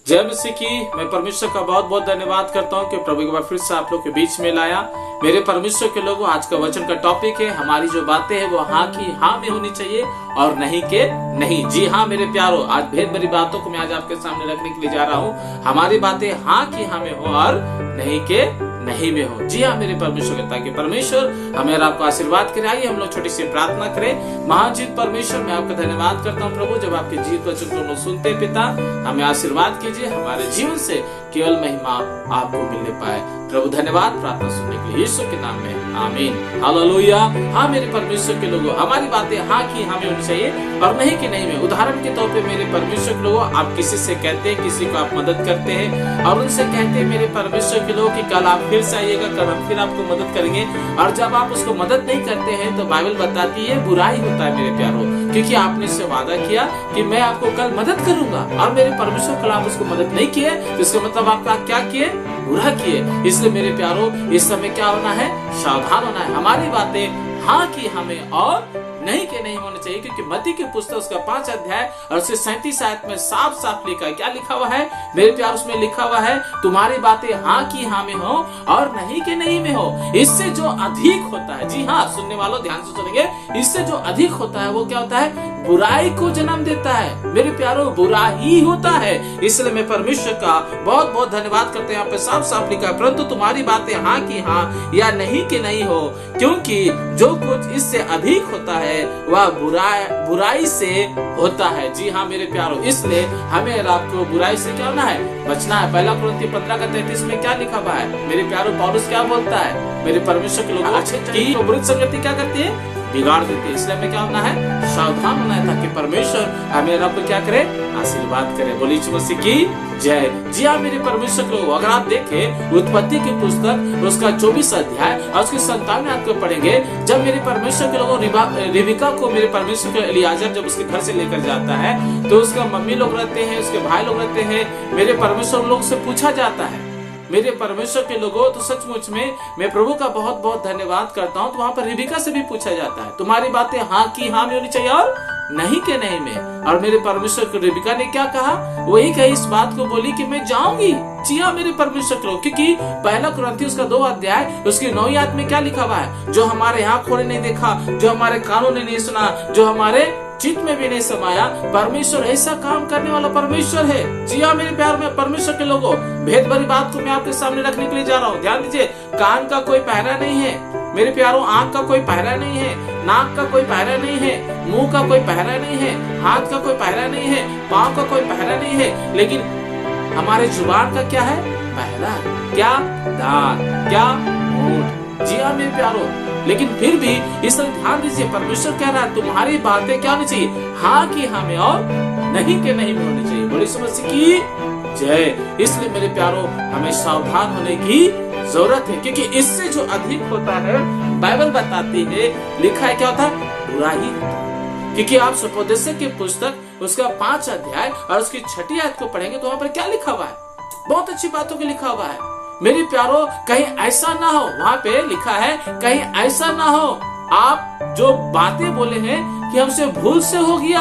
जय मसीह की। मैं परमेश्वर का बहुत बहुत धन्यवाद करता हूँ कि प्रभु एक बार फिर से आप लोग के बीच में लाया। मेरे परमेश्वर के लोगों, आज का वचन का टॉपिक है, हमारी जो बातें हैं वो हाँ की हाँ में होनी चाहिए और नहीं के नहीं। जी हाँ मेरे प्यारो, आज भेद भरी बातों को मैं आज आपके सामने रखने के लिए जा रहा हूँ। हमारी बातें हाँ की हाँ में हो और नहीं के नहीं में हो। जी हाँ मेरे परमेश्वर के, ताकि परमेश्वर हमें और आपको आशीर्वाद करे। आइए हम लोग छोटी सी प्रार्थना करें। महाजीत परमेश्वर, मैं आपका धन्यवाद करता हूँ प्रभु, जब आपके जीवित वचन को सुनते पिता, हमें आशीर्वाद कीजिए। हमारे जीवन से केवल महिमा आपको मिलने पाए। प्रभु धन्यवाद प्रार्थना सुनने के लिए यीशु के नाम में, आमीन हालेलुया। हाँ मेरे परमेश्वर के लोगों, हमारी बातें हाँ की हाँ में होनी चाहिए और नहीं कि नहीं में। उदाहरण के तौर पे मेरे परमेश्वर के लोगों, आप किसी से कहते हैं, किसी को आप मदद करते हैं और उनसे कहते हैं मेरे परमेश्वर के लोगों कि कल आप फिर से आइएगा, कल हम फिर आपको मदद करेंगे। और जब आप उसको मदद नहीं करते हैं तो बाइबल बताती है बुराई होता है मेरे प्यारो, क्योंकि आपने इससे वादा किया कि मैं आपको कल मदद करूंगा और मेरे परमेश्वर कल आप उसको मदद नहीं किए, तो इसका मतलब आपका क्या किए? बुरा किए। इसलिए मेरे प्यारो, इस समय क्या होना है? सावधान होना है। हमारी बातें हाँ की हमें और नहीं के नहीं होने चाहिए, क्योंकि मत्ती की पुस्तक उसका 5 अध्याय और उसके 37 आयत में साफ साफ लिखा है। क्या लिखा हुआ है मेरे प्यार? उसमें लिखा हुआ है तुम्हारी बातें हाँ की हाँ में हो और नहीं के नहीं में हो। इससे जो अधिक होता है, जी हाँ सुनने वालों ध्यान से सुनेंगे, इससे जो अधिक होता है वो क्या होता है? बुराई को जन्म देता है मेरे प्यारो, बुरा ही होता है। इसलिए मैं परमेश्वर का बहुत बहुत धन्यवाद करते हैं। यहाँ पे साफ साफ लिखा है, परंतु तुम्हारी बातें हाँ की हाँ या नहीं के नहीं हो, क्योंकि जो कुछ इससे अधिक होता है वह बुराई से होता है। जी हाँ मेरे प्यारो, इसलिए हमें आपको बुराई से क्या होना है? बचना है। 1 कुरिन्थियों 15:33 में क्या लिखा हुआ है मेरे प्यारो? पौलुस क्या बोलता है मेरे परमेश्वर के लोगों की बुरी संगति क्या करती है? बिगाड़ देती है। इसलिए हमें क्या होना है? सावधान होना है, ताकि परमेश्वर हमें आपको क्या करे? आशीर्वाद करे। बोलिए यीशु मसीह की जय। जी हाँ मेरे परमेश्वर के लोगों, अगर आप देखें उत्पत्ति की पुस्तक उसका 24 अध्याय और उसके 57 आयत को पढ़ेंगे, जब मेरे परमेश्वर के लोगों रिबिका को मेरे परमेश्वर के एलियाजर जब उसके घर से लेकर जाता है, तो उसका मम्मी लोग रहते हैं, उसके भाई लोग रहते हैं, मेरे परमेश्वर लोग से पूछा जाता है। मेरे परमेश्वर के लोगों, तो सचमुच में मैं प्रभु का बहुत बहुत धन्यवाद करता हूँ। तो वहाँ पर रिबिका से भी पूछा जाता है तुम्हारी बातें हाँ की हाँ में होनी चाहिए और नहीं के नहीं में। और मेरे परमेश्वर को रिबिका ने क्या कहा? वही कही, इस बात को बोली कि मैं जाऊंगी। जी हाँ मेरे परमेश्वर को, क्योंकि 1 कुरिन्थियों उसका 2 अध्याय उसकी 9 आयत में क्या लिखा हुआ है? जो हमारे आँखों ने नहीं देखा, जो हमारे कानों ने नहीं सुना, जो हमारे चित्त में भी नहीं समाया, परमेश्वर ऐसा काम करने वाला परमेश्वर है। जी हाँ मेरे प्यार में परमेश्वर के लोगों, भेद भरी बात को मैं आपके सामने रखने के लिए जा रहा हूँ। ध्यान दीजिए, कान का कोई पहरा नहीं है मेरे प्यारों, आंख का कोई पहरा नहीं है, नाक का कोई पहरा नहीं है, मुंह का कोई पहरा नहीं है, हाथ का कोई पहरा नहीं है, पाँव का कोई पहरा नहीं है, लेकिन हमारे जुबान का क्या है? पहरा। क्या? दांत। क्या? होंठ। जी हाँ मेरे प्यारों, लेकिन फिर भी इस तरह ध्यान दीजिए, परमेश्वर कह रहा है तुम्हारी बातें क्या होनी चाहिए? हाँ की हाँ में और नहीं के नहीं में होनी चाहिए। बोलिए यीशु मसीह की जय। इसलिए मेरे प्यारों, हमें सावधान होने की जरूरत है, क्योंकि इससे जो अधिक होता है बाइबल बताती है, लिखा है क्या होता है? बुरा ही होता है। क्योंकि आप सुपदेशक की पुस्तक उसका 5 अध्याय और उसकी 6 आयत को पढ़ेंगे तो वहाँ पर क्या लिखा हुआ है? बहुत अच्छी बातों को लिखा हुआ है मेरे प्यारो। कहीं ऐसा ना हो, वहाँ पे लिखा है कहीं ऐसा ना हो आप जो बातें बोले हैं कि हमसे भूल से हो गया।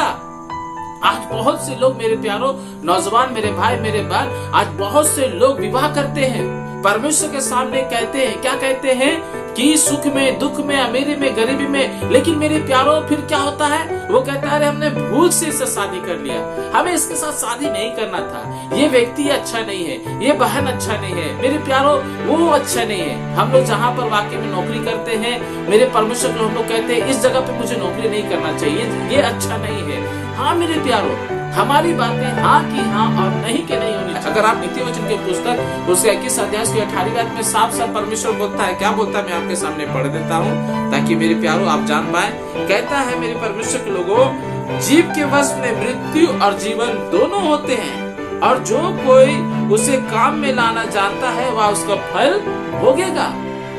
आज बहुत से लोग मेरे प्यारो, नौजवान मेरे भाई मेरे बहन, आज बहुत से लोग विवाह करते हैं, परमेश्वर के सामने कहते हैं, क्या कहते हैं कि सुख में, दुख में, अमीरी में, गरीबी में, लेकिन मेरे प्यारो फिर क्या होता है? वो कहता है अरे हमने भूल से इससे शादी कर लिया, हमें इसके साथ शादी नहीं करना था, ये व्यक्ति अच्छा नहीं है, ये बहन अच्छा नहीं है मेरे प्यारो, वो अच्छा नहीं है। हम लोग जहाँ पर वाकई में नौकरी करते हैं मेरे परमेश्वर को, हम लोग कहते हैं इस जगह पे मुझे नौकरी नहीं करना चाहिए, ये अच्छा नहीं है। हाँ मेरे प्यारो, हमारी बातें हाँ की हाँ और नहीं के नहीं होनी चाहिए। अगर आप नीति वचन की पुस्तक उसके 21 अध्याय की 18 आयत में साफ साफ परमेश्वर बोलता है, क्या बोलता है मैं आपके सामने पढ़ देता हूँ ताकि मेरे प्यारो आप जान पाए। कहता है मेरे परमेश्वर के लोगों, जीव के वश में मृत्यु और जीवन दोनों होते हैं, और जो कोई उसे काम में लाना जानता है वह उसका फल भोगेगा।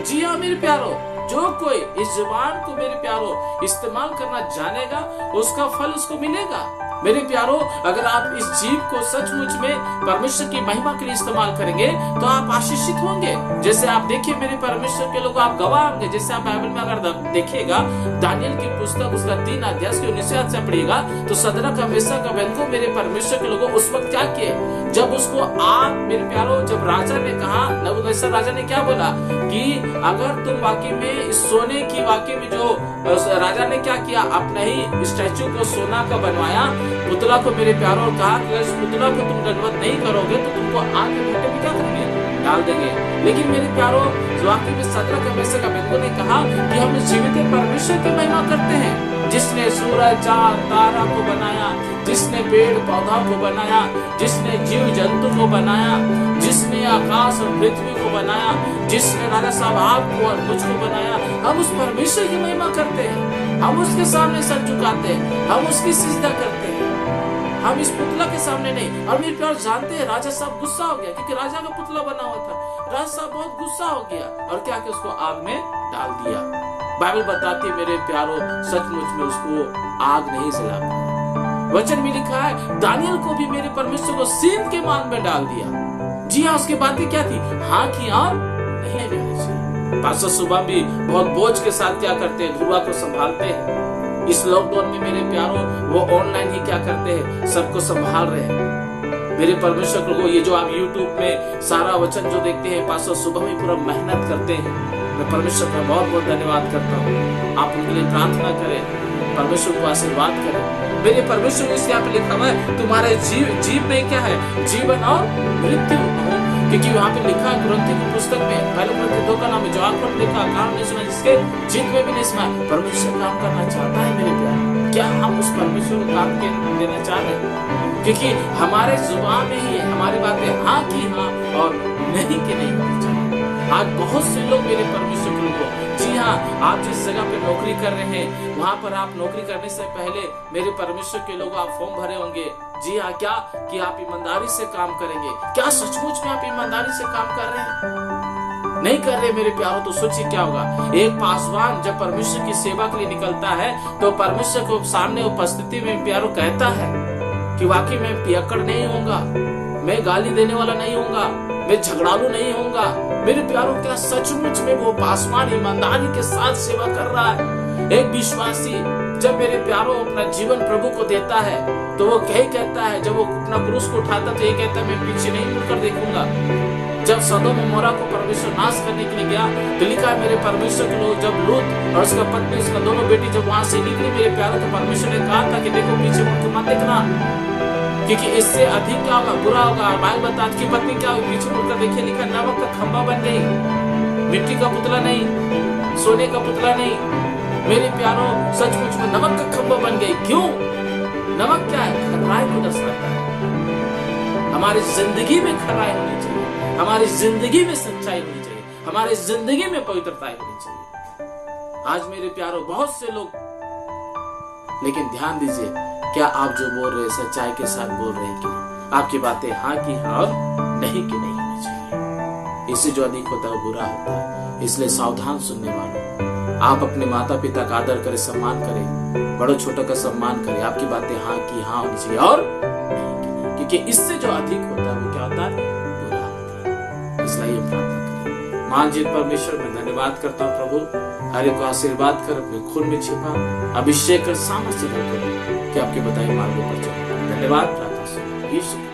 जी हाँ मेरे प्यारो, जो कोई इस जुबान को मेरे प्यारो इस्तेमाल करना जानेगा उसका फल उसको मिलेगा। मेरे प्यारो, अगर आप इस जीव को सचमुच में परमेश्वर की महिमा के लिए इस्तेमाल करेंगे तो आप आशीषित होंगे। जैसे आप देखिए मेरे परमेश्वर के लोग, आप गवाह होंगे। जैसे आप बाइबल में अगर देखिएगा, दानियल की पुस्तक उसका 3 अध्याय के 19 से पढ़िएगा तो सदरक, मेशक, अबेदनगो मेरे परमेश्वर के लोगों उस वक्त क्या किए? जब उसको आग, मेरे प्यारो, जब राजा ने कहा, नबूकदनेस्सर राजा ने क्या बोला कि अगर तुम वाकई में इस सोने की, वाकई में जो राजा ने क्या किया, अपने ही स्टैचू को सोना का बनवाया, पुतला को, मेरे प्यारो, और कहा कि इस पुतला को तुम दंडवत नहीं करोगे तो तुमको आग के भट्टे में क्या करेंगे, डाल देंगे। लेकिन मेरे प्यारो, वाकई में सदरक, मेशक, अबेदनगो ने कहा कि हम जीवित परमेश्वर की महिमा करते हैं, जिसने सूरज, चांद, तारा को बनाया, जिसने पेड़ पौधा को बनाया, जिसने जीव जंतु को बनाया, जिसने आकाश और पृथ्वी को बनाया, जिसने राजा साहब आपको और मुझको बनाया। हम उस परमेश्वर की महिमा करते हैं, हम उसके सामने सर झुकाते हैं, हम उसकी सिजदा करते हैं, हम इस पुतला के सामने नहीं। और मेरे प्यार जानते हैं, राजा साहब गुस्सा हो गया, क्योंकि राजा का पुतला बना हुआ था। राजा साहब बहुत गुस्सा हो गया और क्या कि उसको आग में डाल दिया। बाइबल बताती है मेरे प्यारो, सचमुच में उसको आग नहीं जला पाया। वचन में लिखा है, दानियल को भी मेरे परमेश्वर को सींग के मान में डाल दिया। जी हाँ, उसकी बातें क्या थी, हाँ की और नहीं है। पास्टर सुबह भी बहुत बोझ के साथ क्या करते हैं, धुआ को संभालते हैं। इस लॉकडाउन में मेरे प्यारो, वो ऑनलाइन ही क्या करते हैं, सबको संभाल रहे हैं। मेरे परमेश्वर को, ये जो आप YouTube में सारा वचन जो देखते हैं, पास्टर सुबह में पूरा मेहनत करते हैं। मैं परमेश्वर का बहुत बहुत धन्यवाद करता हूँ। आप उनके लिए प्रार्थना करें, परमेश्वर को आशीर्वाद करें। मेरे परमेश्वर, इस यहाँ पे लिखा हुआ है, तुम्हारे जीव में क्या है, जीवन और मृत्यु। क्योंकि वहाँ पे लिखा है कुरिन्थियों की पुस्तक में, पहले कुरिन्थियों 2 का नाम है, जो आंखों ने देखा, कान ने सुना, जिसके जिद में भी नहीं सुना। परमेश्वर काम करना चाहता है मेरे प्यार। क्या हम उस परमेश्वर को काम देना चाह रहे हैं? क्योंकि हमारे जुबान में ही हमारी बातें हाँ की हाँ और नहीं की नहीं होनी चाहिए। आज बहुत से लोग मेरे परमेश्वर के लोग, जी हाँ, आप जिस जगह पे नौकरी कर रहे हैं, वहाँ पर आप नौकरी करने से पहले मेरे परमेश्वर के लोग आप फॉर्म भरे होंगे। जी हाँ, क्या कि आप ईमानदारी से काम करेंगे? क्या सचमुच में आप ईमानदारी से काम कर रहे हैं? नहीं कर रहे मेरे प्यारों, तो सोचिए क्या होगा। एक पासवान जब परमेश्वर की सेवा के लिए निकलता है तो परमेश्वर को सामने उपस्थिति में प्यारों कहता है कि वाकई मैं पियक्कड़ नहीं होऊंगा, मैं गाली देने वाला नहीं होऊंगा, मैं झगड़ालू नहीं होऊंगा। मेरे प्यारों, क्या सचमुच में वो पासवान ईमानदारी के साथ सेवा कर रहा है? एक विश्वासी जब मेरे प्यारों अपना जीवन प्रभु को देता है तो वो कहता है, जब वो अपना क्रूस को उठाता तो ये कहता है, मैं पीछे नहीं मुड़कर देखूंगा। जब सदोम और मोरा को परमेश्वर नाश करने के लिए गया तो लिखा है मेरे परमेश्वर के लोग, जब लूत और उसका पत्नी, उसका दोनों बेटी जब वहां से निकली मेरे प्यारों, तो परमेश्वर ने कहा था कि देखो पीछे मुड़ के मत देखना, क्योंकि इससे अधिक क्या होगा, बुरा होगा। बाइबल बताती कि पत्नी क्या हुई, पीछे मुड़कर देखिए, लिखा नमक का खंभा बन गई, मिट्टी का पुतला नहीं, सोने का पुतला नहीं। मेरे प्यारों, सचमुच में नमक का खंभा बन गई। क्यों? नमक क्या है, खर्राई को दर्शाता है। हमारी जिंदगी में खर्राई होनी चाहिए, हमारी जिंदगी में सच्चाई होनी चाहिए, हमारी जिंदगी में पवित्रता होनी चाहिए। आज मेरे प्यारों, बहुत से लोग, लेकिन ध्यान दीजिए, क्या आप जो बोल रहे हैं सच्चाई के साथ बोल रहे हैं कि नहीं? आपकी बातें हाँ की हाँ और नहीं की नहीं होनी चाहिए। इससे जो अधिक होता है बुरा होता है। इसलिए सावधान सुनने वालों, आप अपने माता पिता का आदर करें, सम्मान करें, बड़ों छोटों का सम्मान करें। आपकी बातें हाँ की हाँ होनी चाहिए और नहीं की नहीं, क्योंकि इससे जो अधिक होता है वो क्या होता है, बुरा होता है। इसलिए प्रार्थना करें। महान जीत परमेश्वर, मैं धन्यवाद करता हूँ प्रभु, हर एक को आशीर्वाद कर, अपने खून में छिपा, अभिषेक कर, सामर्थ्य भर कि आपके बताए मार्गों पर चले। धन्यवाद, प्रार्थना सुनो।